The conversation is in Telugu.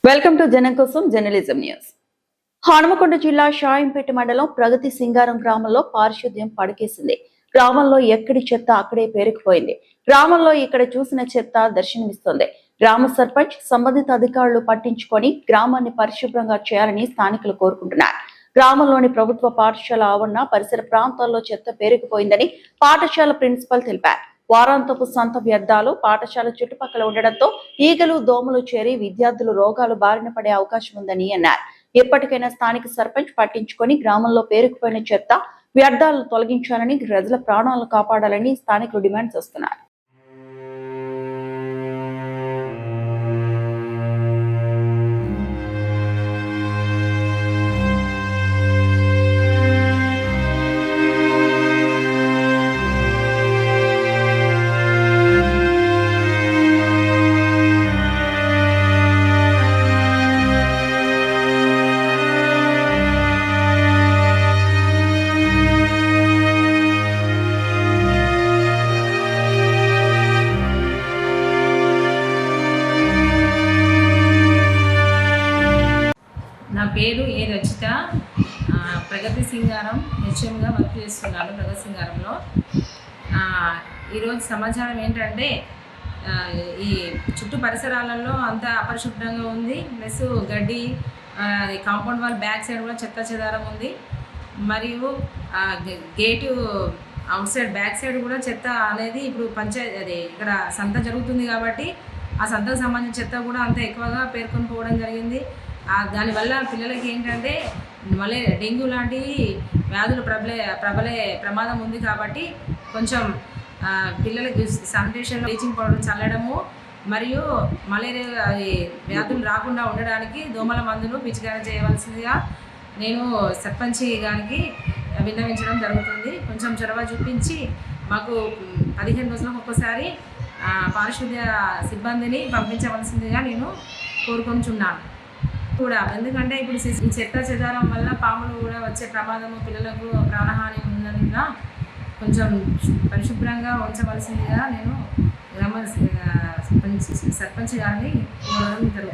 వెల్కమ్ టు జనం కోసం జర్నలిజం న్యూస్. హనుమకొండ జిల్లా షాయంపేట మండలం ప్రగతి సింగారం గ్రామంలో పారిశుద్ధ్యం పడకేసింది. గ్రామంలో ఎక్కడి చెత్త అక్కడే పేరుకుపోయింది. గ్రామంలో ఇక్కడ చూసిన చెత్త దర్శనమిస్తోంది. గ్రామ సర్పంచ్ సంబంధిత అధికారులు పట్టించుకొని గ్రామాన్ని పరిశుభ్రంగా చేయాలని స్థానికులు కోరుకుంటున్నారు. గ్రామంలోని ప్రభుత్వ పాఠశాల ఆవరణ పరిసర ప్రాంతాల్లో చెత్త పేరుకుపోయిందని పాఠశాల ప్రిన్సిపల్ తెలిపారు. వారాంతపు సంత వ్యర్థాలు పాఠశాల చుట్టుపక్కల ఉండడంతో ఈగలు దోమలు చేరి విద్యార్థులు రోగాలు బారిన పడే అవకాశం ఉందని అన్నారు. ఎప్పటికైనా స్థానిక సర్పంచ్ పట్టించుకొని గ్రామంలో పేరుకుపోయిన చెత్త వ్యర్థాలను తొలగించాలని, ప్రజల ప్రాణాలను కాపాడాలని స్థానికులు డిమాండ్ చేస్తున్నారు. నా పేరు ఏ రచిత. ప్రగతి సింగారం హెచ్ఎంగా వర్క్ చేస్తున్నాను. ప్రగతి సింగారంలో ఈరోజు సమాచారం ఏంటంటే, ఈ చుట్టూ పరిసరాలలో అంతా అపరిశుభ్రంగా ఉంది. ప్లస్ గడ్డి, కాంపౌండ్ వాల్ బ్యాక్ సైడ్ కూడా చెత్త చెదారం ఉంది. మరియు gate out side back side కూడా చెత్త అనేది ఇప్పుడు అదే ఇక్కడ సంత జరుగుతుంది కాబట్టి ఆ సంతకు సంబంధించిన చెత్త కూడా అంత ఎక్కువగా పేర్కొని పోవడం జరిగింది. దానివల్ల పిల్లలకి ఏంటంటే మళ్ళీ డెంగ్యూ లాంటి వ్యాధులు ప్రబలే ప్రమాదం ఉంది. కాబట్టి కొంచెం పిల్లలకి శానిటేషన్ బ్లీచింగ్ పౌడర్ చల్లడము మరియు మలేరియా వ్యాధులు రాకుండా ఉండడానికి దోమల మందులు పిచికారీ చేయవలసిందిగా నేను సర్పంచ్ గారికి విన్నవించడం జరుగుతుంది. కొంచెం చొరవ చూపించి మాకు 15 రోజులకు ఒక్కసారి పారిశుద్ధ్య సిబ్బందిని పంపించవలసిందిగా నేను కోరుకుంటున్నాను కూడా. ఎందుకంటే ఇప్పుడు ఈ చెత్త చెదారం వల్ల పాములు కూడా వచ్చే ప్రమాదము, పిల్లలకు ప్రాణహాని ఉన్నందున కొంచెం పరిశుభ్రంగా ఉంచవలసిందిగా నేను సర్పంచ్ గారిని కోరడం జరుగుతుంది.